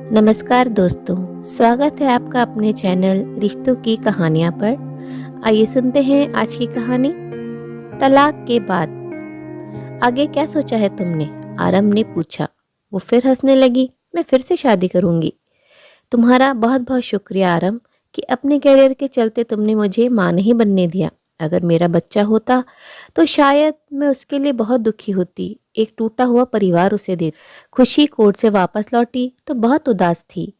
नमस्कार दोस्तों, स्वागत है आपका अपने चैनल रिश्तों की कहानियाँ पर। आइए सुनते हैं आज की कहानी, तलाक के बाद। आगे क्या सोचा है तुमने? आरम ने पूछा। वो फिर हंसने लगी। मैं फिर से शादी करूंगी। तुम्हारा बहुत बहुत शुक्रिया आरम कि अपने करियर के चलते तुमने मुझे माँ नहीं बनने दिया। अगर मेरा बच्चा होता तो शायद मैं उसके लिए बहुत दुखी होती। एक टूटा हुआ परिवार उसे दे। खुशी कोर्ट से वापस लौटी तो बहुत उदास थी।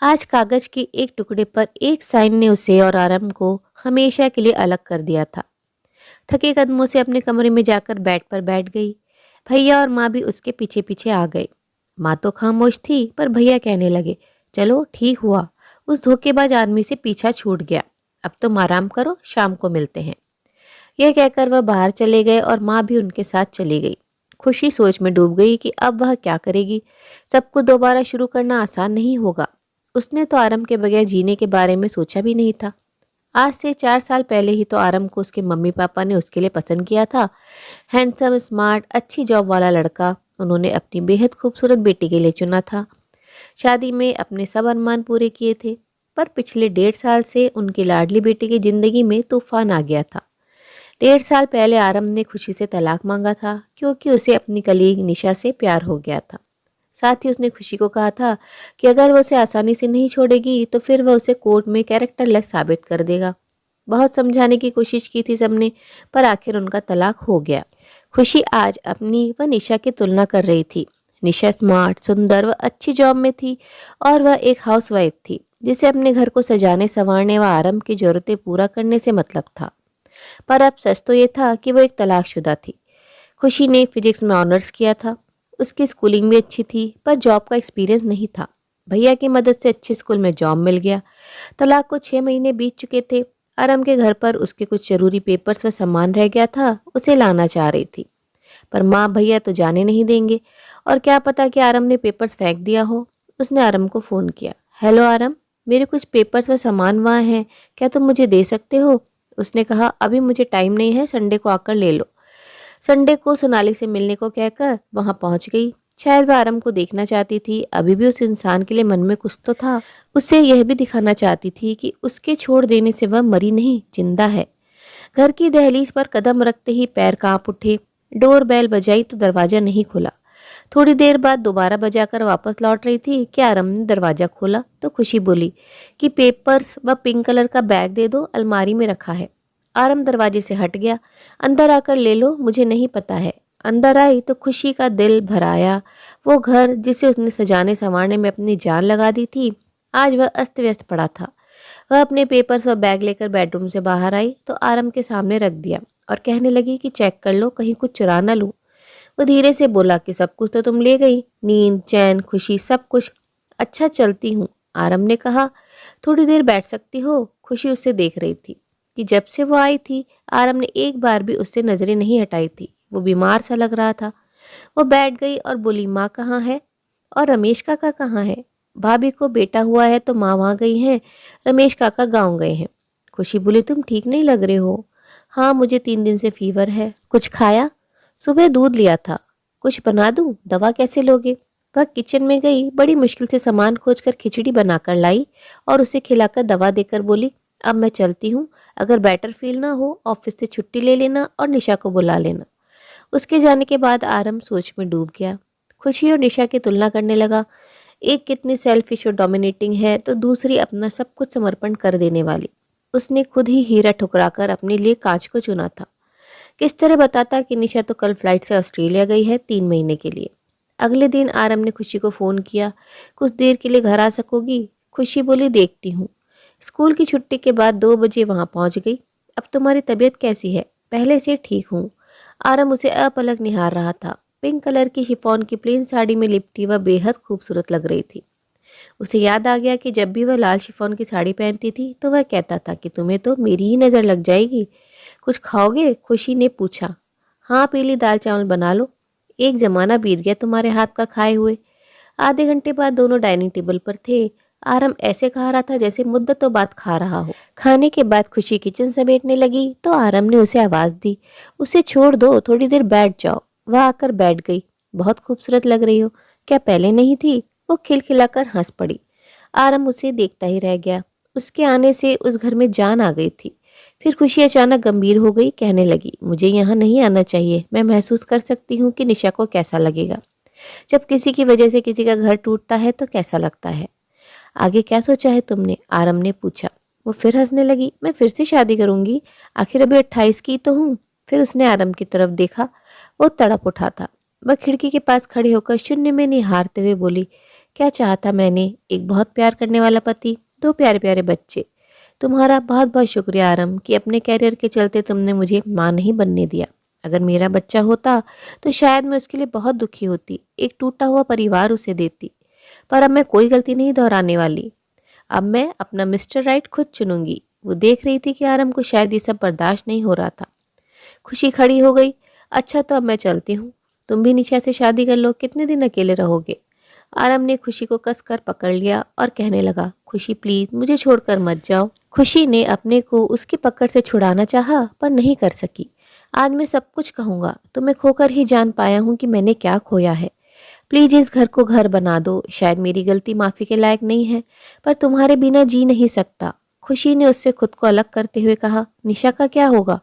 आज कागज के एक टुकड़े पर एक साइन ने उसे और आरम को हमेशा के लिए अलग कर दिया था। थके कदमों से अपने कमरे में जाकर बेड पर बैठ गई। भैया और माँ भी उसके पीछे पीछे आ गए। माँ तो खामोश थी पर भैया कहने लगे, चलो ठीक हुआ, उस धोखेबाज आदमी से पीछा छूट गया। अब तुम आराम करो, शाम को मिलते हैं। यह कहकर वह बाहर चले गए और माँ भी उनके साथ चली गई। खुशी सोच में डूब गई कि अब वह क्या करेगी। सब कुछ दोबारा शुरू करना आसान नहीं होगा। उसने तो आरम के बगैर जीने के बारे में सोचा भी नहीं था। आज से 4 साल पहले ही तो आरम को उसके मम्मी पापा ने उसके लिए पसंद किया था। हैंडसम, स्मार्ट, अच्छी जॉब वाला लड़का उन्होंने अपनी बेहद खूबसूरत बेटी के लिए चुना था। शादी में अपने सब अरमान पूरे किए थे। पर पिछले 1.5 साल से उनकी लाडली बेटी की जिंदगी में तूफान आ गया था। 1.5 साल पहले आरम ने खुशी से तलाक मांगा था क्योंकि उसे अपनी कलीग निशा से प्यार हो गया था। साथ ही उसने खुशी को कहा था कि अगर वो उसे आसानी से नहीं छोड़ेगी तो फिर वह उसे कोर्ट में कैरेक्टरलेस साबित कर देगा। बहुत समझाने की कोशिश की थी सबने, पर आखिर उनका तलाक हो गया। खुशी आज अपनी व निशा की तुलना कर रही थी। निशा स्मार्ट, सुंदर व अच्छी जॉब में थी और वह एक हाउसवाइफ थी जिसे अपने घर को सजाने संवारने व आरंभ की जरूरतें पूरा करने से मतलब था। पर अब सच तो ये था कि वो एक तलाकशुदा थी। खुशी ने फिजिक्स में ऑनर्स किया था। उसकी स्कूलिंग भी अच्छी थी पर जॉब का एक्सपीरियंस नहीं था। भैया की मदद से अच्छे स्कूल में जॉब मिल गया। तलाक को 6 महीने बीत चुके थे। आरम के घर पर उसके कुछ जरूरी पेपर्स व सामान रह गया था, उसे लाना चाह रही थी। पर माँ भैया तो जाने नहीं देंगे और क्या पता कि आरम ने पेपर्स फेंक दिया हो। उसने आरम को फ़ोन किया। हेलो आरम, मेरे कुछ पेपर्स व सामान वहाँ हैं, क्या तुम मुझे दे सकते हो? उसने कहा, अभी मुझे टाइम नहीं है, संडे को आकर ले लो। संडे को सोनाली से मिलने को कहकर वहां पहुंच गई। शायद वह आरम को देखना चाहती थी। अभी भी उस इंसान के लिए मन में कुछ तो था। उसे यह भी दिखाना चाहती थी कि उसके छोड़ देने से वह मरी नहीं, जिंदा है। घर की दहलीज पर कदम रखते ही पैर कांप उठे। डोर बेल बजाई तो दरवाजा नहीं खुला। थोड़ी देर बाद दोबारा बजाकर वापस लौट रही थी कि आरम ने दरवाजा खोला तो खुशी बोली कि पेपर्स व पिंक कलर का बैग दे दो, अलमारी में रखा है। आरम दरवाजे से हट गया। अंदर आकर ले लो, मुझे नहीं पता है। अंदर आई तो खुशी का दिल भर आया। वो घर जिसे उसने सजाने संवारने में अपनी जान लगा दी थी, आज वह अस्त व्यस्त पड़ा था। वह अपने पेपर्स और बैग लेकर बेडरूम से बाहर आई तो आरम के सामने रख दिया और कहने लगी कि चेक कर लो, कहीं कुछ चुरा न लूं। वो धीरे से बोला कि सब कुछ तो तुम ले गई, नींद, चैन, खुशी, सब कुछ। अच्छा, चलती हूँ, आरम ने कहा। थोड़ी देर बैठ सकती हो? खुशी उससे देख रही थी कि जब से वो आई थी आरम ने एक बार भी उससे नजरें नहीं हटाई थी। वो बीमार सा लग रहा था। वो बैठ गई और बोली, माँ कहाँ है? और रमेश काका कहाँ है? भाभी को बेटा हुआ है तो माँ वहाँ गई हैं, रमेश काका गाँव गए हैं। खुशी बोली, तुम ठीक नहीं लग रहे हो। हाँ, मुझे 3 दिन से फीवर है। कुछ खाया? सुबह दूध लिया था। कुछ बना दूं? दवा कैसे लोगे? वह किचन में गई, बड़ी मुश्किल से सामान खोजकर खिचड़ी बनाकर लाई और उसे खिलाकर दवा देकर बोली, अब मैं चलती हूँ। अगर बेटर फील ना हो ऑफिस से छुट्टी ले लेना और निशा को बुला लेना। उसके जाने के बाद आरम सोच में डूब गया। खुशी और निशा की तुलना करने लगा। एक कितनी सेल्फिश और डोमिनेटिंग है तो दूसरी अपना सब कुछ समर्पण कर देने वाली। उसने खुद ही हीरा ठुकराकर अपने लिए कांच को चुना था। किस तरह बताता कि निशा तो कल फ्लाइट से ऑस्ट्रेलिया गई है 3 महीने के लिए। अगले दिन आरम ने खुशी को फ़ोन किया। कुछ देर के लिए घर आ सकोगी? खुशी बोली, देखती हूँ। स्कूल की छुट्टी के बाद 2 बजे वहाँ पहुँच गई। अब तुम्हारी तबीयत कैसी है? पहले से ठीक हूँ। आरम उसे अपलक निहार रहा था। पिंक कलर की शिफॉन की प्लेन साड़ी में लिपटी वह बेहद खूबसूरत लग रही थी। उसे याद आ गया कि जब भी वह लाल शिफॉन की साड़ी पहनती थी तो वह कहता था कि तुम्हें तो मेरी ही नज़र लग जाएगी। कुछ खाओगे? खुशी ने पूछा। हाँ, पीली दाल चावल बना लो। एक जमाना बीत गया तुम्हारे हाथ का खाए हुए। आधे घंटे बाद दोनों डाइनिंग टेबल पर थे। आरम ऐसे खा रहा था जैसे मुद्दतों बाद खा रहा हो। खाने के बाद खुशी किचन समेटने लगी तो आरम ने उसे आवाज़ दी, उसे छोड़ दो, थोड़ी देर बैठ जाओ। वह आकर बैठ गई। बहुत खूबसूरत लग रही हो। क्या पहले नहीं थी? वो खिलखिलाकर हंस पड़ी। आरम उसे देखता ही रह गया। उसके आने से उस घर में जान आ गई थी। फिर खुशी अचानक गंभीर हो गई, कहने लगी, मुझे यहाँ नहीं आना चाहिए। मैं महसूस कर सकती हूँ कि निशा को कैसा लगेगा। जब किसी की वजह से किसी का घर टूटता है तो कैसा लगता है। आगे क्या सोचा है तुमने? आरम ने पूछा। वो फिर हंसने लगी। मैं फिर से शादी करूंगी, आखिर अभी 28 की तो हूँ। फिर उसने आरम की तरफ देखा। वो तड़प उठा था। वह खिड़की के पास खड़े होकर शून्य में निहारते हुए बोली, क्या चाहता मैंने? एक बहुत प्यार करने वाला पति, 2 प्यारे प्यारे बच्चे। तुम्हारा बहुत बहुत शुक्रिया आरम कि अपने कैरियर के चलते तुमने मुझे माँ नहीं बनने दिया। अगर मेरा बच्चा होता तो शायद मैं उसके लिए बहुत दुखी होती, एक टूटा हुआ परिवार उसे देती। पर अब मैं कोई गलती नहीं दोहराने वाली। अब मैं अपना मिस्टर राइट खुद चुनूंगी। वो देख रही थी कि आरम को शायद ये सब बर्दाश्त नहीं हो रहा था। खुशी खड़ी हो गई। अच्छा तो अब मैं चलती हूँ, तुम भी निशा से शादी कर लो, कितने दिन अकेले रहोगे? आरम ने खुशी को कसकर पकड़ लिया और कहने लगा, खुशी प्लीज मुझे छोड़कर मत जाओ। खुशी ने अपने को उसकी पकड़ से छुड़ाना चाहा पर नहीं कर सकी। आज मैं सब कुछ कहूंगा, तुम्हें खोकर ही जान पाया हूँ कि मैंने क्या खोया है। प्लीज इस घर को घर बना दो। शायद मेरी गलती माफी के लायक नहीं है, पर तुम्हारे बिना जी नहीं सकता। खुशी ने उससे खुद को अलग करते हुए कहा, निशा का क्या होगा?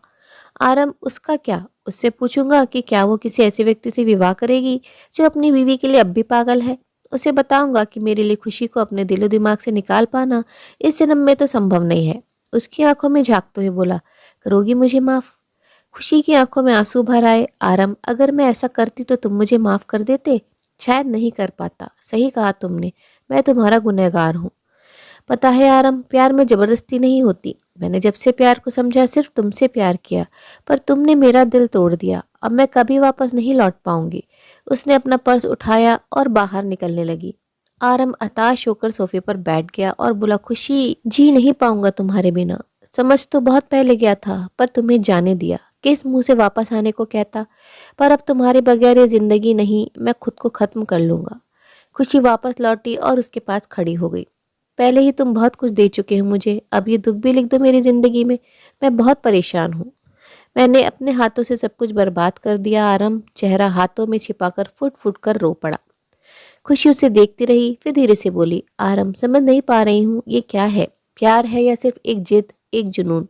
आरम, उसका क्या? उससे पूछूंगा कि क्या वो किसी ऐसे व्यक्ति से विवाह करेगी जो अपनी बीवी के लिए अब भी पागल है। उसे बताऊंगा कि मेरे लिए खुशी को अपने दिलो दिमाग से निकाल पाना इस जन्म में तो संभव नहीं है। उसकी आंखों में झांकते हुए बोला, करोगी मुझे माफ? खुशी की आंखों में आंसू भर आए। आरम, अगर मैं ऐसा करती तो तुम मुझे माफ कर देते? शायद नहीं कर पाता। सही कहा तुमने, मैं तुम्हारा गुनहगार हूँ। पता है आरम, प्यार में जबरदस्ती नहीं होती। मैंने जब से प्यार को समझा सिर्फ तुमसे प्यार किया, पर तुमने मेरा दिल तोड़ दिया। अब मैं कभी वापस नहीं लौट पाऊंगी। उसने अपना पर्स उठाया और बाहर निकलने लगी। आरम हताश होकर सोफे पर बैठ गया और बोला, खुशी जी नहीं पाऊंगा तुम्हारे बिना। समझ तो बहुत पहले गया था, पर तुम्हें जाने दिया। किस मुंह से वापस आने को कहता। पर अब तुम्हारे बगैर ये जिंदगी नहीं, मैं खुद को खत्म कर लूंगा। खुशी वापस लौटी और उसके पास खड़ी हो गई। पहले ही तुम बहुत कुछ दे चुके हो मुझे, अब ये दुख भी लिख दो मेरी जिंदगी में। मैं बहुत परेशान हूँ। मैंने अपने हाथों से सब कुछ बर्बाद कर दिया। आरम चेहरा हाथों में छिपाकर फुट फुट कर रो पड़ा। खुशी उसे देखती रही, फिर धीरे से बोली, आरम समझ नहीं पा रही हूँ, ये क्या है? प्यार है या सिर्फ एक जिद, एक जुनून?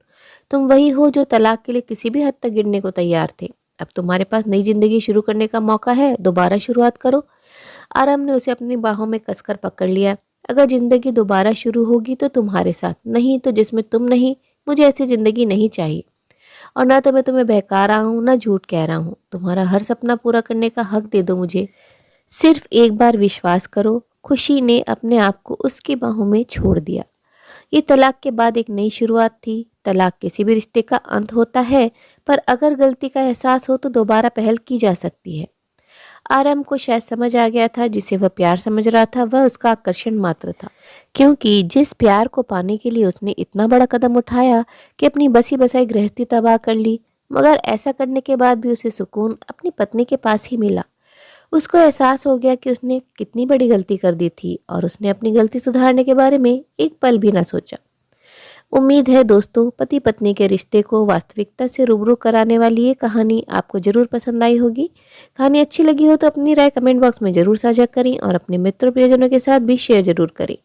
तुम वही हो जो तलाक के लिए किसी भी हद तक गिरने को तैयार थे। अब तुम्हारे पास नई जिंदगी शुरू करने का मौका है, दोबारा शुरुआत करो। आरम ने उसे अपनी बाहों में कसकर पकड़ लिया। अगर जिंदगी दोबारा शुरू होगी तो तुम्हारे साथ, नहीं तो जिसमें तुम नहीं। मुझे ऐसी जिंदगी नहीं चाहिए। और ना तो मैं तुम्हें बहका रहा हूँ, ना झूठ कह रहा हूँ। तुम्हारा हर सपना पूरा करने का हक दे दो मुझे। सिर्फ एक बार विश्वास करो। खुशी ने अपने आप को उसकी बाहों में छोड़ दिया। ये तलाक के बाद एक नई शुरुआत थी। तलाक किसी भी रिश्ते का अंत होता है, पर अगर गलती का एहसास हो तो दोबारा पहल की जा सकती है। आरम को शायद समझ आ गया था, जिसे वह प्यार समझ रहा था वह उसका आकर्षण मात्र था। क्योंकि जिस प्यार को पाने के लिए उसने इतना बड़ा कदम उठाया कि अपनी बसी बसाई गृहस्थी तबाह कर ली, मगर ऐसा करने के बाद भी उसे सुकून अपनी पत्नी के पास ही मिला। उसको एहसास हो गया कि उसने कितनी बड़ी गलती कर दी थी और उसने अपनी गलती सुधारने के बारे में एक पल भी ना सोचा। उम्मीद है दोस्तों, पति पत्नी के रिश्ते को वास्तविकता से रूबरू कराने वाली ये कहानी आपको जरूर पसंद आई होगी। कहानी अच्छी लगी हो तो अपनी राय कमेंट बॉक्स में जरूर साझा करें और अपने मित्रों प्रियजनों के साथ भी शेयर जरूर करें।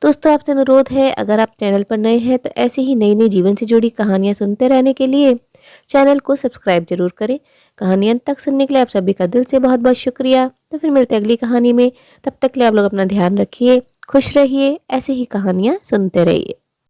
दोस्तों, आपसे अनुरोध है, अगर आप चैनल पर नए हैं तो ऐसे ही नई नई जीवन से जुड़ी कहानियां सुनते रहने के लिए चैनल को सब्सक्राइब जरूर करें। कहानी अंत तक सुनने के लिए आप सभी का दिल से बहुत बहुत शुक्रिया। तो फिर मिलते हैं अगली कहानी में। तब तक के लिए आप लोग अपना ध्यान रखिए, खुश रहिए, ऐसे ही कहानियां सुनते रहिए।